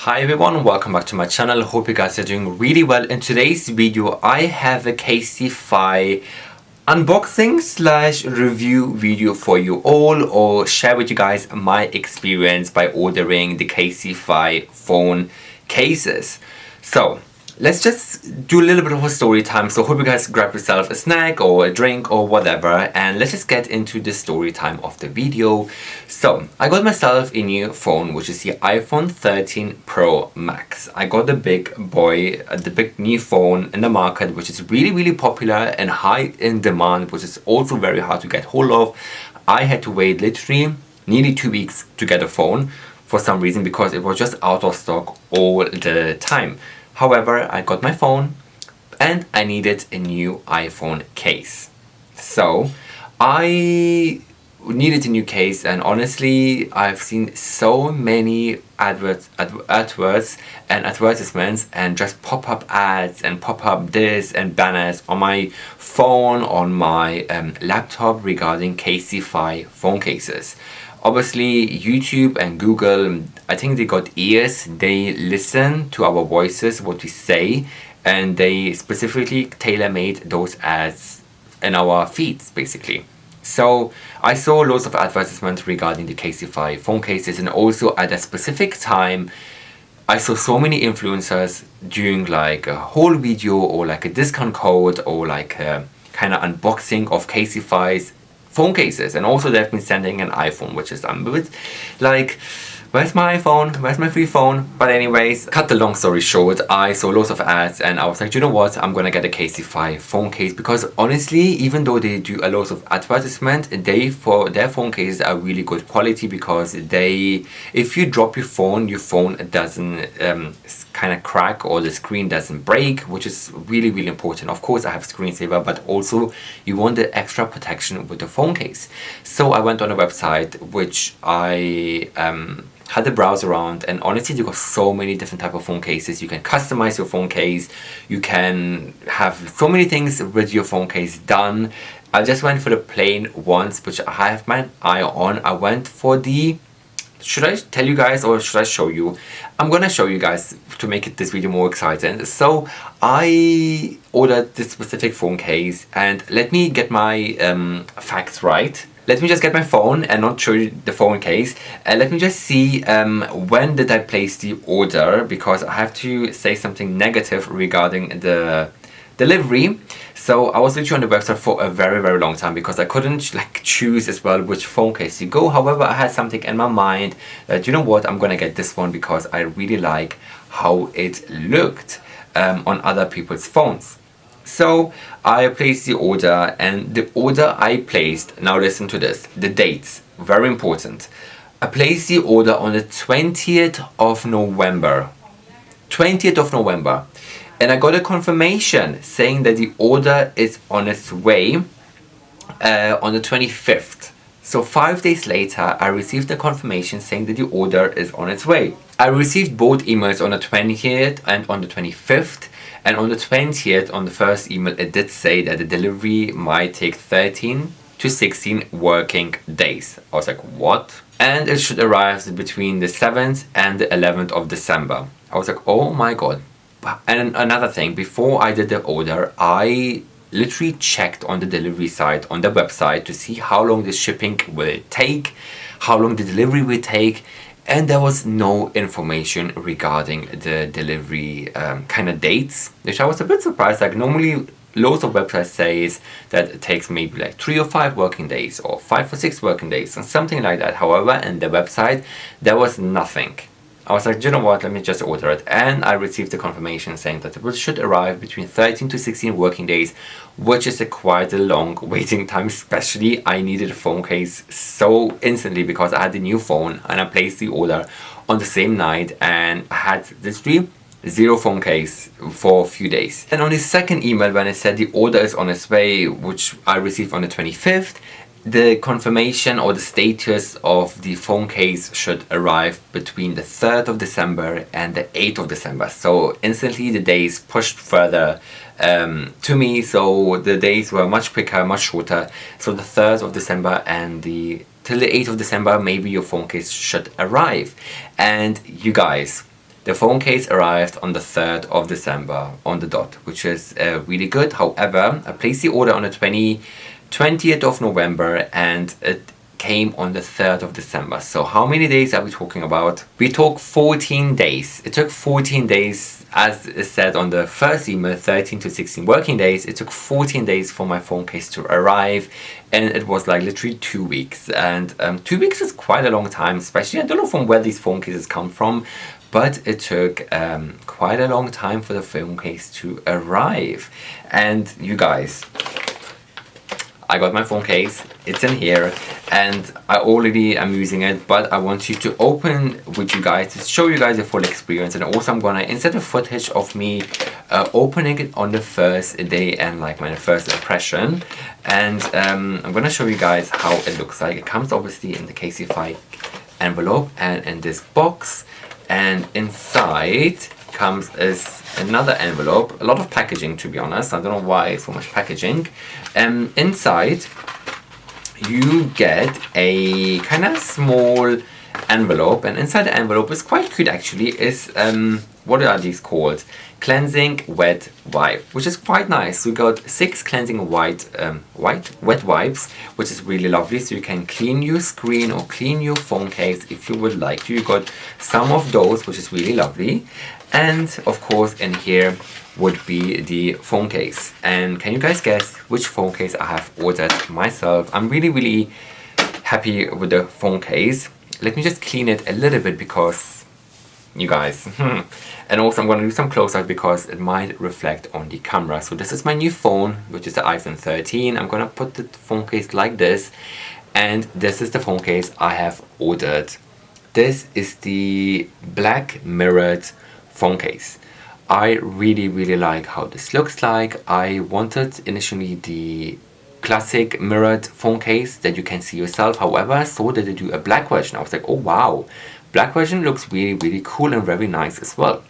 Hi everyone, welcome back to my channel. Hope you guys are doing really well. In today's video I have a Casetify unboxing slash review video for you all, or share with you guys my experience by ordering the Casetify phone cases. So let's just do a little bit of a story time. So hope you guys grab yourself a snack or a drink or whatever, and let's just get into the story time of the video. So I got myself a new phone, which is the iPhone 13 Pro Max. I got the big boy, the big new phone in the market, which is really popular and high in demand, which is also very hard to get hold of. I had to wait literally nearly 2 weeks to get a phone for some reason, because it was just out of stock all the time. However, I got my phone and I needed a new iPhone case. So I needed a new case, and honestly I've seen so many adverts and advertisements and just pop-up ads and pop-up this and banners on my phone, on my laptop regarding Casetify phone cases. Obviously YouTube and Google, I think they got ears. They listen to our voices, what we say, and they specifically tailor-made those ads in our feeds basically. So I saw lots of advertisements regarding the Casetify phone cases, and also at a specific time I saw so many influencers doing like a whole video or like a discount code or like a kind of unboxing of Casetify's phone cases. And also they've been sending an iPhone, which is I'm a bit like, where's my iPhone? Where's my free phone? But anyways, cut the long story short, I saw lots of ads and I was like, you know what, I'm gonna get a Casetify phone case, because honestly, even though they do a lot of advertisement, for their phone cases are really good quality, because if you drop your phone doesn't kind of crack or the screen doesn't break, which is really important. Of course I have screensaver, but also you want the extra protection with the phone case. So I went on a website which I had a browse around, and honestly you got so many different type of phone cases. You can customize your phone case, you can have so many things with your phone case done. I just went for the plain ones, which I have my eye on. I went for the, should I tell you guys or should I show you? I'm gonna show you guys to make this video more exciting. So I ordered this specific phone case, and let me get my facts right. Let me just get my phone and not show you the phone case. Let me just see when did I place the order, because I have to say something negative regarding the delivery. So I was literally on the website for a very long time, because I couldn't like choose as well which phone case to go. However, I had something in my mind that, you know what, I'm gonna get this one because I really like how it looked on other people's phones. So I placed the order, and the order I placed, now listen to this, the dates, very important. I placed the order on the 20th of November. 20th of November. And I got a confirmation saying that the order is on its way on the 25th. So 5 days later, I received a confirmation saying that the order is on its way. I received both emails on the 20th and on the 25th. And on the 20th, on the first email, it did say that the delivery might take 13 to 16 working days. I was like, what? And it should arrive between the 7th and the 11th of December. I was like, oh my god. And another thing, before I did the order, I literally checked on the delivery site, on the website, to see how long the shipping will take, how long the delivery will take, and there was no information regarding the delivery kind of dates, which I was a bit surprised. Like normally loads of websites says that it takes maybe like 3 or 5 working days or 5 or 6 working days and something like that. However, in the website there was nothing. I was like, you know what, let me just order it. And I received a confirmation saying that it should arrive between 13 to 16 working days, which is quite a long waiting time. Especially I needed a phone case so instantly, because I had the new phone and I placed the order on the same night, and I had this zero phone case for a few days. And on the second email, when it said the order is on its way, which I received on the 25th, the confirmation or the status of the phone case should arrive between the 3rd of December and the 8th of December. So instantly the days pushed further to me, so the days were much quicker, much shorter. So the 3rd of December and till the 8th of December, maybe your phone case should arrive. And you guys, The phone case arrived on the 3rd of December on the dot, which is really good. However, I placed the order on the 20th of November and it came on the 3rd of December. So how many days are we talking about? We talk 14 days. It took 14 days, as is said on the first email, 13 to 16 working days. It took 14 days for my phone case to arrive, and it was like literally 2 weeks. And 2 weeks is quite a long time, especially, I don't know from where these phone cases come from, but it took quite a long time for the phone case to arrive. And you guys, I got my phone case, it's in here, and I already am using it, but I want you to open with you guys to show you guys the full experience. And also I'm gonna insert a footage of me opening it on the first day and like my first impression. And I'm gonna show you guys how it looks like. It comes obviously in the Casetify envelope and in this box, and inside comes is another envelope, a lot of packaging, to be honest. I don't know why so much packaging. Inside you get a kind of small envelope, and inside the envelope is quite cute actually. Is what are these called? Cleansing wet wipe, which is quite nice. We got 6 cleansing wet wipes, which is really lovely. So you can clean your screen or clean your phone case if you would like to. You got some of those, which is really lovely. And of course in here would be the phone case. And can you guys guess which phone case I have ordered myself? I'm really happy with the phone case. Let me just clean it a little bit because you guys, and also I'm going to do some close-up because it might reflect on the camera. So this is my new phone, which is the iPhone 13. I'm going to put the phone case like this, and this is the phone case I have ordered. This is the black mirrored phone case. I really like how this looks like. I wanted initially the classic mirrored phone case that you can see yourself. However, I saw that they do a black version. I was like, oh wow, black version looks really cool and very nice as well.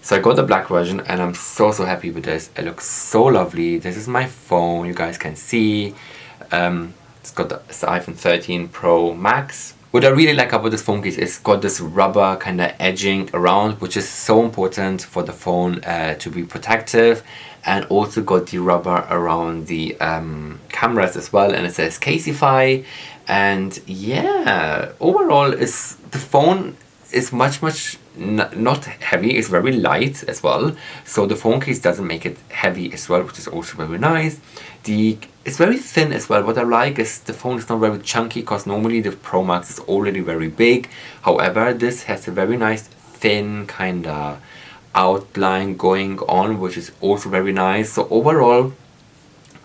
So I got the black version and I'm so happy with this. It looks so lovely. This is my phone, you guys can see. It's got the iPhone 13 Pro Max. What I really like about this phone case is it's got this rubber kind of edging around, which is so important for the phone to be protective, and also got the rubber around the cameras as well, and it says Casetify. And yeah, overall the phone is much not heavy. It's very light as well, so the phone case doesn't make it heavy as well, which is also very nice. It's very thin as well. What I like is the phone is not very chunky, because normally the Pro Max is already very big. However, this has a very nice thin kind of outline going on, which is also very nice. So overall,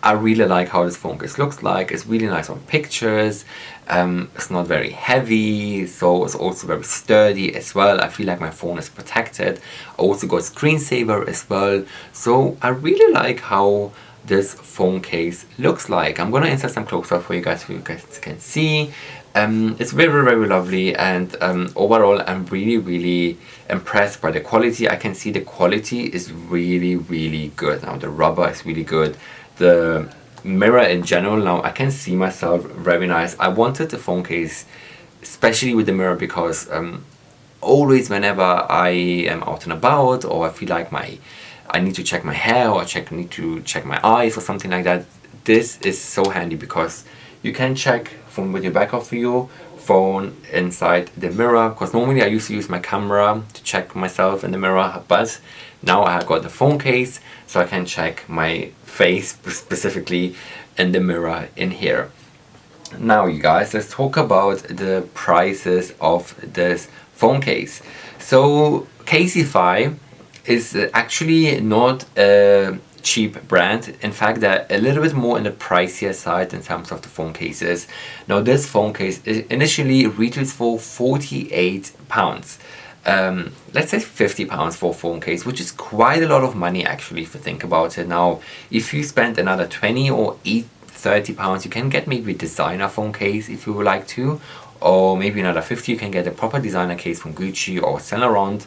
I really like how this phone case looks like. It's really nice on pictures. It's not very heavy, so it's also very sturdy as well. I feel like my phone is protected. I also got screensaver as well. So I really like how this phone case looks like. I'm gonna insert some close-up for you guys so you guys can see. It's very lovely, and overall I'm really impressed by the quality. I can see the quality is really good. Now the rubber is really good. The mirror in general, now I can see myself very nice. I wanted the phone case especially with the mirror because always whenever I am out and about, or I feel like I need to check my hair, or need to check my eyes or something like that, this is so handy because you can check from with your back of your phone inside the mirror. Because normally I used to use my camera to check myself in the mirror, but now I have got the phone case, so I can check my face specifically in the mirror in here. Now you guys, let's talk about the prices of this phone case. So Casetify is actually not a cheap brand. In fact, they're a little bit more in the pricier side in terms of the phone cases. Now this phone case initially retails for £48. Let's say £50 for a phone case, which is quite a lot of money actually if you think about it. Now if you spend another 20 or £30, you can get maybe a designer phone case if you would like to, or maybe another 50 you can get a proper designer case from Gucci or Saint Laurent.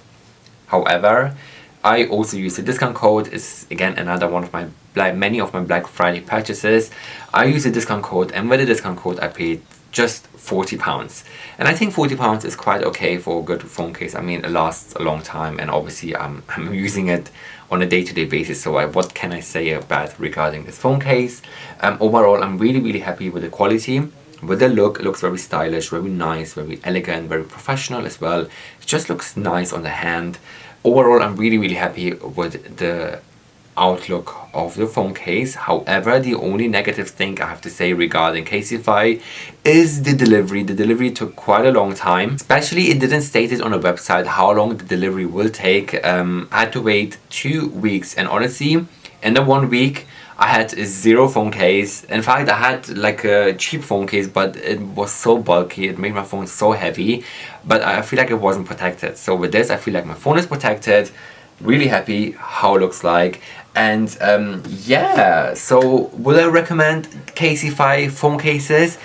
However, I also use the discount code. It's again another one of my many of my Black Friday purchases. I use the discount code, and with the discount code I paid just £40. And I think £40 is quite okay for a good phone case. I mean, it lasts a long time, and obviously I'm using it on a day-to-day basis, so what can I say about regarding this phone case? Overall, I'm really happy with the quality, with the look. It looks very stylish, very nice, very elegant, very professional as well. It just looks nice on the hand. Overall, I'm really happy with the outlook of the phone case. However, the only negative thing I have to say regarding Casetify is the delivery. The delivery took quite a long time, especially it didn't state it on the website how long the delivery will take. I had to wait 2 weeks, and honestly, in the 1 week I had 0 phone case. In fact, I had like a cheap phone case, but it was so bulky, it made my phone so heavy, but I feel like it wasn't protected. So with this, I feel like my phone is protected. Really happy how it looks like. And yeah, so will I recommend Casetify phone cases?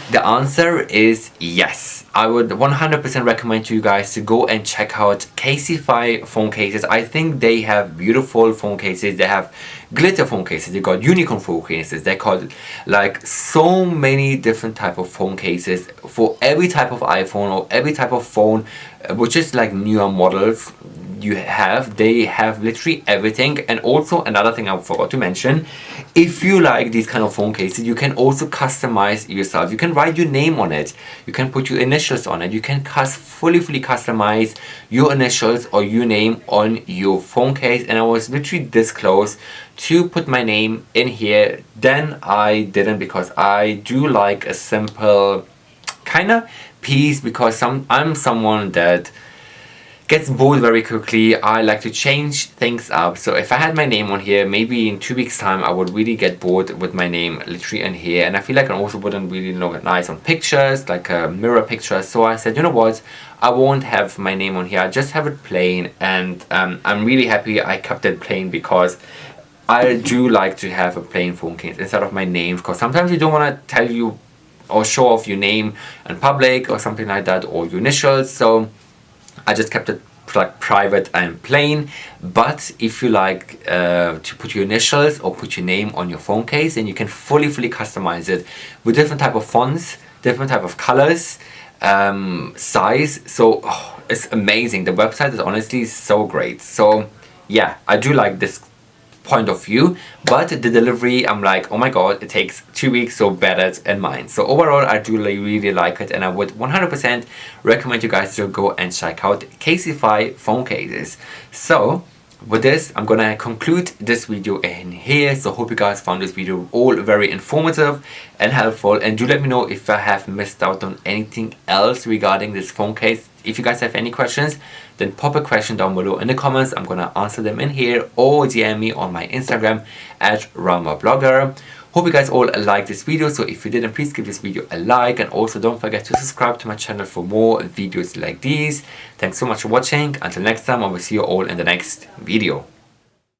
The answer is yes. I would 100% recommend you guys to go and check out Casetify phone cases. I think they have beautiful phone cases. They have glitter phone cases. They got unicorn phone cases. They got like so many different type of phone cases for every type of iPhone or every type of phone, which is like newer models you have. They have literally everything. And also another thing I forgot to mention, if you like these kind of phone cases, you can also customize yourself. You can write your name on it, you can put your initials on it, you can fully customize your initials or your name on your phone case. And I was literally this close to put my name in here, then I didn't, because I do like a simple kind of piece, because I'm someone that gets bored very quickly. I like to change things up. So if I had my name on here, maybe in 2 weeks time I would really get bored with my name literally in here, and I feel like it also wouldn't really look nice on pictures, like a mirror picture. So I said, you know what, I won't have my name on here, I just have it plain. And I'm really happy I kept it plain, because I do like to have a plain phone case instead of my name, because sometimes you don't want to tell you or show off your name in public or something like that, or your initials. So I just kept it like private and plain. But if you like to put your initials or put your name on your phone case, then you can fully customize it with different type of fonts, different type of colors, size. So it's amazing. The website is honestly so great. So yeah, I do like this point of view, but the delivery, I'm like, oh my god, it takes 2 weeks, so bear that in mind. So overall, I do really like it, and I would 100% recommend you guys to go and check out Casetify phone cases. So with this, I'm gonna conclude this video in here. So hope you guys found this video all very informative and helpful, and do let me know if I have missed out on anything else regarding this phone case. If you guys have any questions, then pop a question down below in the comments. I'm gonna answer them in here, or DM me on my Instagram at RamaBlogger. Hope you guys all liked this video. So if you didn't, please give this video a like, and also don't forget to subscribe to my channel for more videos like these. Thanks so much for watching. Until next time, I will see you all in the next video.